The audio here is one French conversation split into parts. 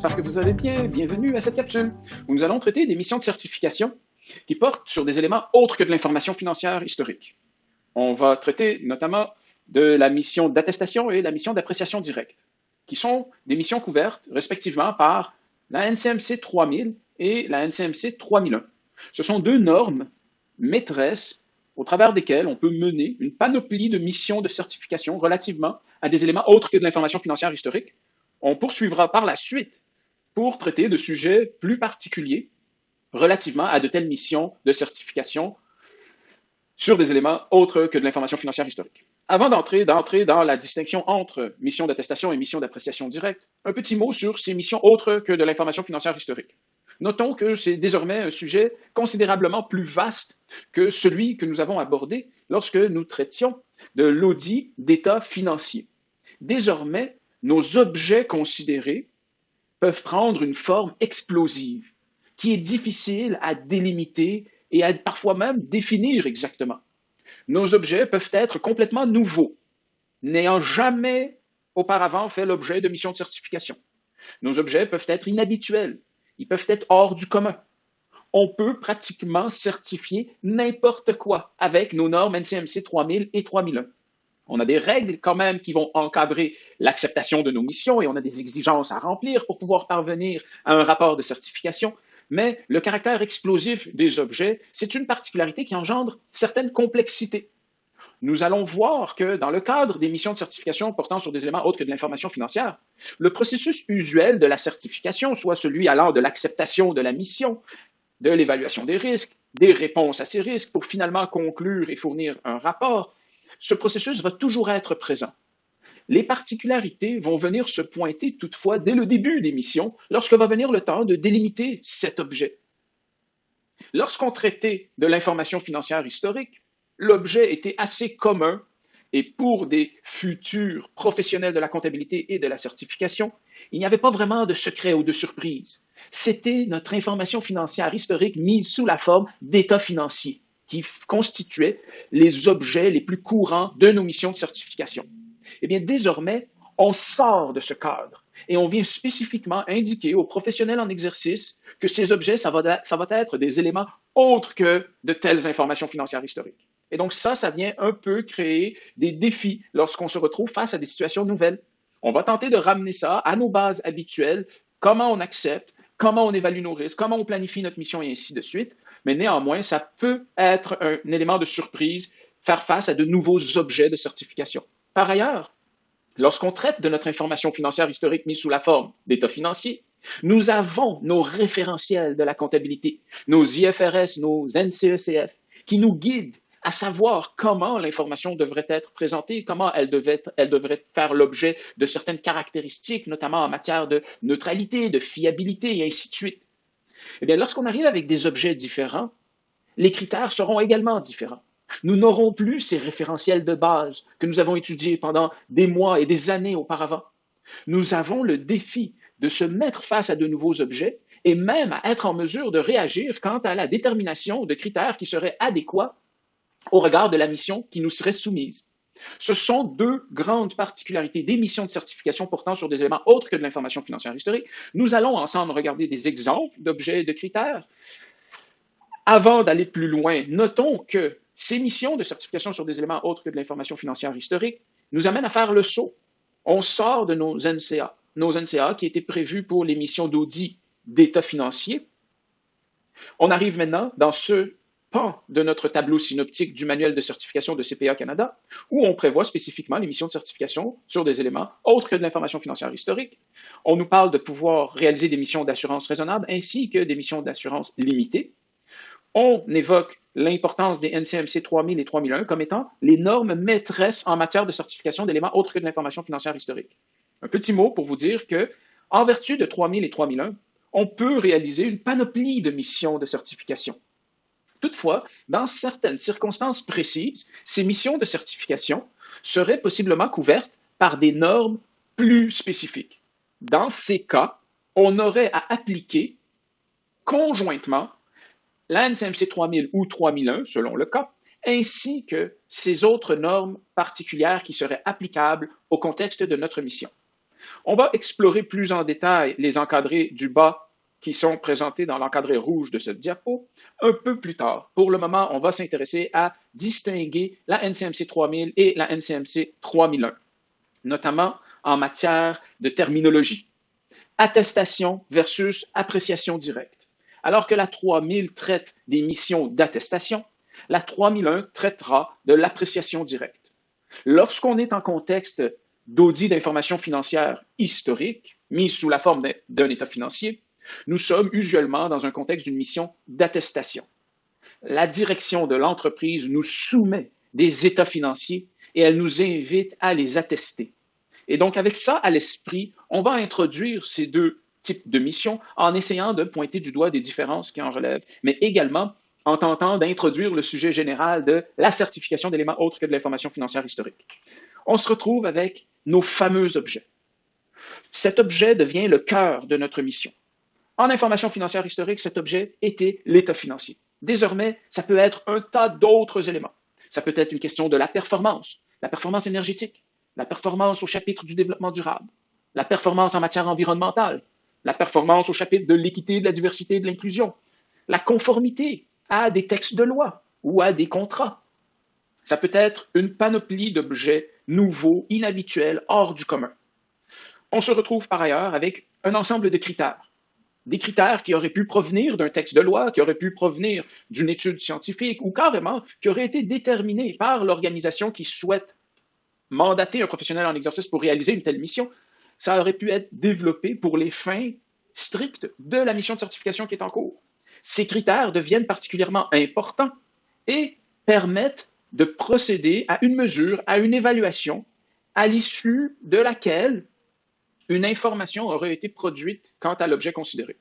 j'espère que vous allez bien. Bienvenue à cette capsule où nous allons traiter des missions de certification qui portent sur des éléments autres que de l'information financière historique. On va traiter notamment de la mission d'attestation et la mission d'appréciation directe, qui sont des missions couvertes respectivement par la NCMC 3000 et la NCMC 3001. Ce sont deux normes maîtresses au travers desquelles on peut mener une panoplie de missions de certification relativement à des éléments autres que de l'information financière historique. On poursuivra par la suite pour traiter de sujets plus particuliers relativement à de telles missions de certification sur des éléments autres que de l'information financière historique. Avant d'entrer dans la distinction entre mission d'attestation et mission d'appréciation directe, un petit mot sur ces missions autres que de l'information financière historique. Notons que c'est désormais un sujet considérablement plus vaste que celui que nous avons abordé lorsque nous traitions de l'audit d'état financier. Désormais, nos objets considérés peuvent prendre une forme explosive qui est difficile à délimiter et à parfois même définir exactement. Nos objets peuvent être complètement nouveaux, n'ayant jamais auparavant fait l'objet de missions de certification. Nos objets peuvent être inhabituels, ils peuvent être hors du commun. On peut pratiquement certifier n'importe quoi avec nos normes NCMC 3000 et 3001. On a des règles quand même qui vont encadrer l'acceptation de nos missions et on a des exigences à remplir pour pouvoir parvenir à un rapport de certification. Mais le caractère explosif des objets, c'est une particularité qui engendre certaines complexités. Nous allons voir que dans le cadre des missions de certification portant sur des éléments autres que de l'information financière, le processus usuel de la certification, soit celui allant de l'acceptation de la mission, de l'évaluation des risques, des réponses à ces risques pour finalement conclure et fournir un rapport, ce processus va toujours être présent. Les particularités vont venir se pointer toutefois dès le début des missions, lorsque va venir le temps de délimiter cet objet. Lorsqu'on traitait de l'information financière historique, l'objet était assez commun et pour des futurs professionnels de la comptabilité et de la certification, il n'y avait pas vraiment de secret ou de surprise. C'était notre information financière historique mise sous la forme d'états financiers qui constituaient les objets les plus courants de nos missions de certification. Eh bien, désormais, on sort de ce cadre et on vient spécifiquement indiquer aux professionnels en exercice que ces objets, ça va être des éléments autres que de telles informations financières historiques. Et donc ça vient un peu créer des défis lorsqu'on se retrouve face à des situations nouvelles. On va tenter de ramener ça à nos bases habituelles, comment on accepte, comment on évalue nos risques, comment on planifie notre mission et ainsi de suite. Mais néanmoins, ça peut être un élément de surprise, faire face à de nouveaux objets de certification. Par ailleurs, lorsqu'on traite de notre information financière historique mise sous la forme d'état financier, nous avons nos référentiels de la comptabilité, nos IFRS, nos NCECF, qui nous guident à savoir comment l'information devrait être présentée, comment elle devrait faire l'objet de certaines caractéristiques, notamment en matière de neutralité, de fiabilité et ainsi de suite. Eh bien, lorsqu'on arrive avec des objets différents, les critères seront également différents. Nous n'aurons plus ces référentiels de base que nous avons étudiés pendant des mois et des années auparavant. Nous avons le défi de se mettre face à de nouveaux objets et même à être en mesure de réagir quant à la détermination de critères qui seraient adéquats au regard de la mission qui nous serait soumise. Ce sont deux grandes particularités des missions de certification portant sur des éléments autres que de l'information financière historique. Nous allons ensemble regarder des exemples d'objets et de critères. Avant d'aller plus loin, notons que ces missions de certification sur des éléments autres que de l'information financière historique nous amènent à faire le saut. On sort de nos NCA qui étaient prévus pour les missions d'audit d'état financier. On arrive maintenant dans ce pan de notre tableau synoptique du manuel de certification de CPA Canada, où on prévoit spécifiquement les missions de certification sur des éléments autres que de l'information financière historique. On nous parle de pouvoir réaliser des missions d'assurance raisonnable ainsi que des missions d'assurance limitée. On évoque l'importance des NCMC 3000 et 3001 comme étant les normes maîtresses en matière de certification d'éléments autres que de l'information financière historique. Un petit mot pour vous dire que, en vertu de 3000 et 3001, on peut réaliser une panoplie de missions de certification. Toutefois, dans certaines circonstances précises, ces missions de certification seraient possiblement couvertes par des normes plus spécifiques. Dans ces cas, on aurait à appliquer conjointement la NCMC 3000 ou 3001, selon le cas, ainsi que ces autres normes particulières qui seraient applicables au contexte de notre mission. On va explorer plus en détail les encadrés du bas qui sont présentés dans l'encadré rouge de cette diapo un peu plus tard. Pour le moment, on va s'intéresser à distinguer la NCMC 3000 et la NCMC 3001, notamment en matière de terminologie. Attestation versus appréciation directe. Alors que la 3000 traite des missions d'attestation, la 3001 traitera de l'appréciation directe. Lorsqu'on est en contexte d'audit d'informations financières historiques, mis sous la forme d'un état financier, nous sommes usuellement dans un contexte d'une mission d'attestation. La direction de l'entreprise nous soumet des états financiers et elle nous invite à les attester. Et donc, avec ça à l'esprit, on va introduire ces deux types de missions en essayant de pointer du doigt des différences qui en relèvent, mais également en tentant d'introduire le sujet général de la certification d'éléments autres que de l'information financière historique. On se retrouve avec nos fameux objets. Cet objet devient le cœur de notre mission. En information financière historique, cet objet était l'état financier. Désormais, ça peut être un tas d'autres éléments. Ça peut être une question de la performance énergétique, la performance au chapitre du développement durable, la performance en matière environnementale, la performance au chapitre de l'équité, de la diversité et de l'inclusion, la conformité à des textes de loi ou à des contrats. Ça peut être une panoplie d'objets nouveaux, inhabituels, hors du commun. On se retrouve par ailleurs avec un ensemble de critères. Des critères qui auraient pu provenir d'un texte de loi, qui auraient pu provenir d'une étude scientifique ou carrément qui auraient été déterminés par l'organisation qui souhaite mandater un professionnel en exercice pour réaliser une telle mission. Ça aurait pu être développé pour les fins strictes de la mission de certification qui est en cours. Ces critères deviennent particulièrement importants et permettent de procéder à une mesure, à une évaluation, à l'issue de laquelle une information aurait été produite quant à l'objet considéré.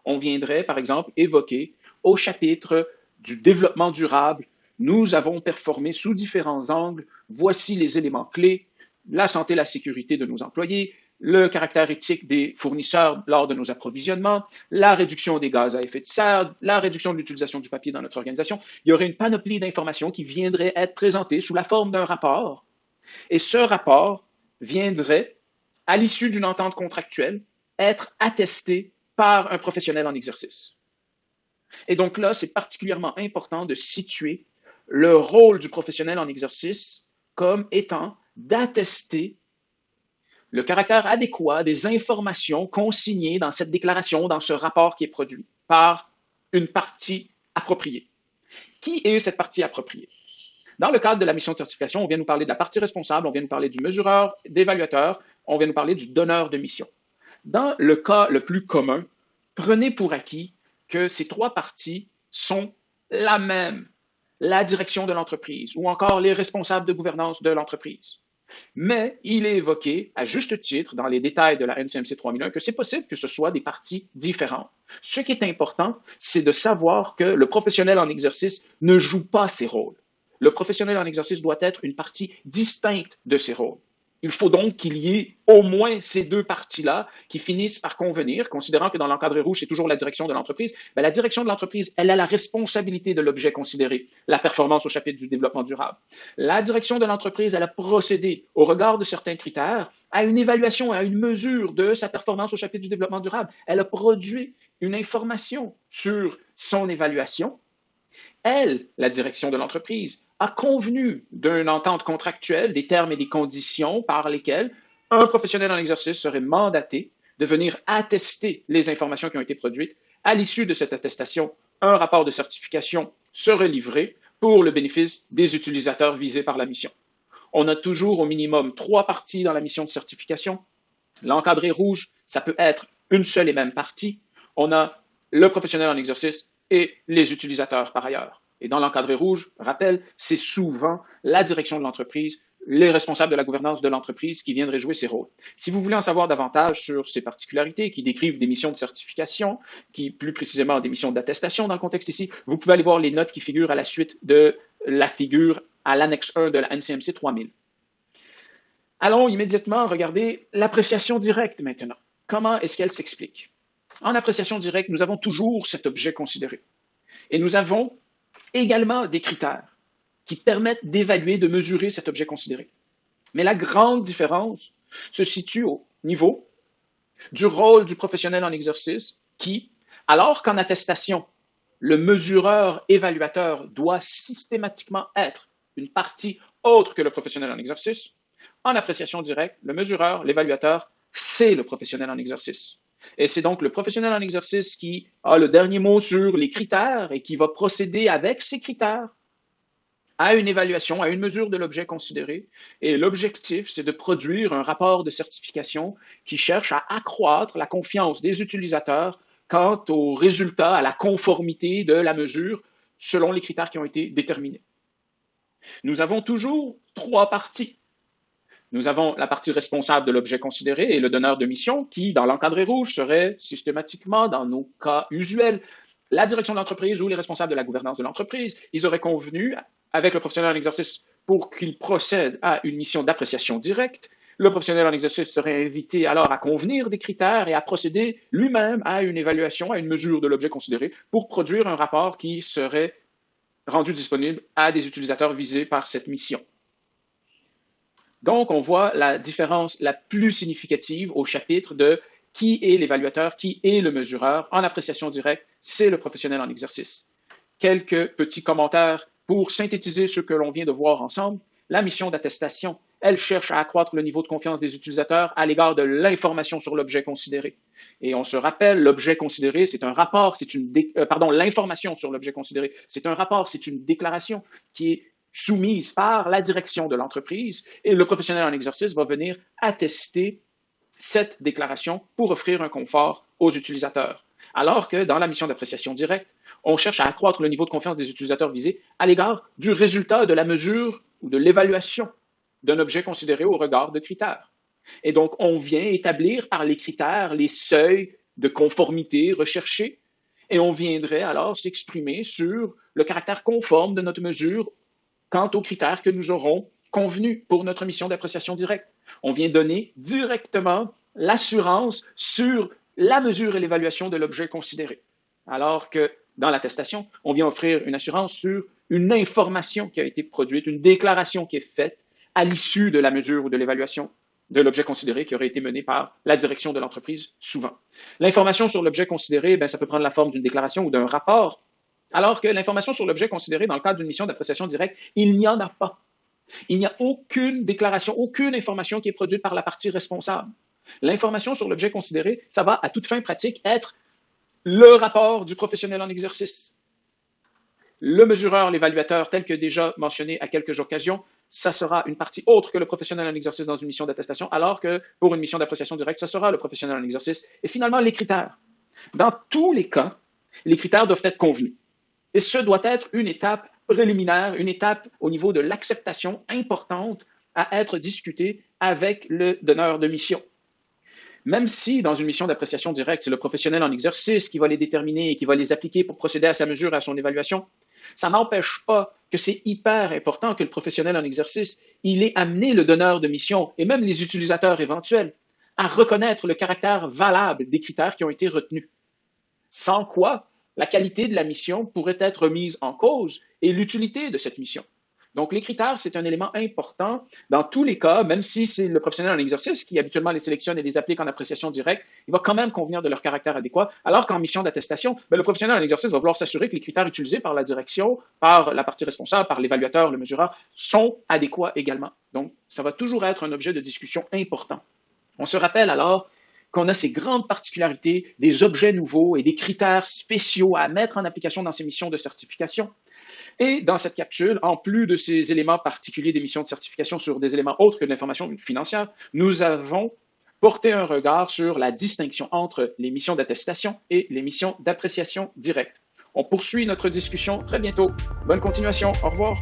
On viendrait, par exemple, évoquer au chapitre du développement durable, nous avons performé sous différents angles, voici les éléments clés, la santé et la sécurité de nos employés, le caractère éthique des fournisseurs lors de nos approvisionnements, la réduction des gaz à effet de serre, la réduction de l'utilisation du papier dans notre organisation. Il y aurait une panoplie d'informations qui viendraient être présentées sous la forme d'un rapport. Et ce rapport viendrait, à l'issue d'une entente contractuelle, être attesté par un professionnel en exercice. Et donc là, c'est particulièrement important de situer le rôle du professionnel en exercice comme étant d'attester le caractère adéquat des informations consignées dans cette déclaration, dans ce rapport qui est produit par une partie appropriée. Qui est cette partie appropriée? Dans le cadre de la mission de certification, on vient nous parler de la partie responsable, on vient nous parler du mesureur, d'évaluateur, on vient nous parler du donneur de mission. Dans le cas le plus commun, prenez pour acquis que ces trois parties sont la même, la direction de l'entreprise ou encore les responsables de gouvernance de l'entreprise. Mais il est évoqué, à juste titre, dans les détails de la NCMC 3001, que c'est possible que ce soit des parties différentes. Ce qui est important, c'est de savoir que le professionnel en exercice ne joue pas ses rôles. Le professionnel en exercice doit être une partie distincte de ses rôles. Il faut donc qu'il y ait au moins ces deux parties-là qui finissent par convenir, considérant que dans l'encadré rouge, c'est toujours la direction de l'entreprise. La direction de l'entreprise, elle a la responsabilité de l'objet considéré, la performance au chapitre du développement durable. La direction de l'entreprise, elle a procédé, au regard de certains critères, à une évaluation, à une mesure de sa performance au chapitre du développement durable. Elle a produit une information sur son évaluation. Elle, la direction de l'entreprise, a convenu d'une entente contractuelle, des termes et des conditions par lesquels un professionnel en exercice serait mandaté de venir attester les informations qui ont été produites. À l'issue de cette attestation, un rapport de certification serait livré pour le bénéfice des utilisateurs visés par la mission. On a toujours au minimum 3 parties dans la mission de certification. L'encadré rouge, ça peut être une seule et même partie. On a le professionnel en exercice et les utilisateurs par ailleurs. Et dans l'encadré rouge, rappel, c'est souvent la direction de l'entreprise, les responsables de la gouvernance de l'entreprise qui viendraient jouer ces rôles. Si vous voulez en savoir davantage sur ces particularités qui décrivent des missions de certification, qui plus précisément des missions d'attestation dans le contexte ici, vous pouvez aller voir les notes qui figurent à la suite de la figure à l'annexe 1 de la NCMC 3000. Allons immédiatement regarder l'appréciation directe maintenant. Comment est-ce qu'elle s'explique? En appréciation directe, nous avons toujours cet objet considéré. Et nous avons également des critères qui permettent d'évaluer, de mesurer cet objet considéré. Mais la grande différence se situe niveau du rôle du professionnel en exercice qui, alors qu'en attestation, le mesureur évaluateur doit systématiquement être une partie autre que le professionnel en exercice, en appréciation directe, le mesureur, l'évaluateur, c'est le professionnel en exercice. Et c'est donc le professionnel en exercice qui a le dernier mot sur les critères et qui va procéder avec ces critères à une évaluation, à une mesure de l'objet considéré. Et l'objectif, c'est de produire un rapport de certification qui cherche à accroître la confiance des utilisateurs quant aux résultats, à la conformité de la mesure selon les critères qui ont été déterminés. Nous avons toujours trois parties. Nous avons la partie responsable de l'objet considéré et le donneur de mission qui, dans l'encadré rouge, serait systématiquement, dans nos cas usuels, la direction de l'entreprise ou les responsables de la gouvernance de l'entreprise. Ils auraient convenu avec le professionnel en exercice pour qu'il procède à une mission d'appréciation directe. Le professionnel en exercice serait invité alors à convenir des critères et à procéder lui-même à une évaluation, à une mesure de l'objet considéré pour produire un rapport qui serait rendu disponible à des utilisateurs visés par cette mission. Donc, on voit la différence la plus significative au chapitre de qui est l'évaluateur, qui est le mesureur. En appréciation directe, c'est le professionnel en exercice. Quelques petits commentaires pour synthétiser ce que l'on vient de voir ensemble. La mission d'attestation, elle cherche à accroître le niveau de confiance des utilisateurs à l'égard de l'information sur l'objet considéré. Et on se rappelle, l'objet considéré, c'est un rapport, l'information sur l'objet considéré, c'est un rapport, c'est une déclaration qui est soumise par la direction de l'entreprise et le professionnel en exercice va venir attester cette déclaration pour offrir un confort aux utilisateurs. Alors que dans la mission d'appréciation directe, on cherche à accroître le niveau de confiance des utilisateurs visés à l'égard du résultat de la mesure ou de l'évaluation d'un objet considéré au regard de critères. Et donc, on vient établir par les critères les seuils de conformité recherchés et on viendrait alors s'exprimer sur le caractère conforme de notre mesure quant aux critères que nous aurons convenus pour notre mission d'appréciation directe. On vient donner directement l'assurance sur la mesure et l'évaluation de l'objet considéré. Alors que dans l'attestation, on vient offrir une assurance sur une information qui a été produite, une déclaration qui est faite à l'issue de la mesure ou de l'évaluation de l'objet considéré qui aurait été menée par la direction de l'entreprise souvent. L'information sur l'objet considéré, ça peut prendre la forme d'une déclaration ou d'un rapport, alors que l'information sur l'objet considéré dans le cadre d'une mission d'appréciation directe, il n'y en a pas. Il n'y a aucune déclaration, aucune information qui est produite par la partie responsable. L'information sur l'objet considéré, ça va à toute fin pratique être le rapport du professionnel en exercice. Le mesureur, l'évaluateur, tel que déjà mentionné à quelques occasions, ça sera une partie autre que le professionnel en exercice dans une mission d'attestation, alors que pour une mission d'appréciation directe, ce sera le professionnel en exercice. Et finalement, les critères. Dans tous les cas, les critères doivent être convenus. Et ce doit être une étape préliminaire, une étape au niveau de l'acceptation importante à être discutée avec le donneur de mission. Même si, dans une mission d'appréciation directe, c'est le professionnel en exercice qui va les déterminer et qui va les appliquer pour procéder à sa mesure et à son évaluation, ça n'empêche pas que c'est hyper important que le professionnel en exercice, il ait amené le donneur de mission et même les utilisateurs éventuels à reconnaître le caractère valable des critères qui ont été retenus. Sans quoi, la qualité de la mission pourrait être remise en cause et l'utilité de cette mission. Donc, les critères, c'est un élément important dans tous les cas, même si c'est le professionnel en exercice qui habituellement les sélectionne et les applique en appréciation directe, il va quand même convenir de leur caractère adéquat, alors qu'en mission d'attestation, le professionnel en exercice va vouloir s'assurer que les critères utilisés par la direction, par la partie responsable, par l'évaluateur, le mesureur, sont adéquats également. Donc, ça va toujours être un objet de discussion important. On se rappelle alors qu'on a ces grandes particularités, des objets nouveaux et des critères spéciaux à mettre en application dans ces missions de certification. Et dans cette capsule, en plus de ces éléments particuliers des missions de certification sur des éléments autres que de l'information financière, nous avons porté un regard sur la distinction entre les missions d'attestation et les missions d'appréciation directe. On poursuit notre discussion très bientôt. Bonne continuation. Au revoir.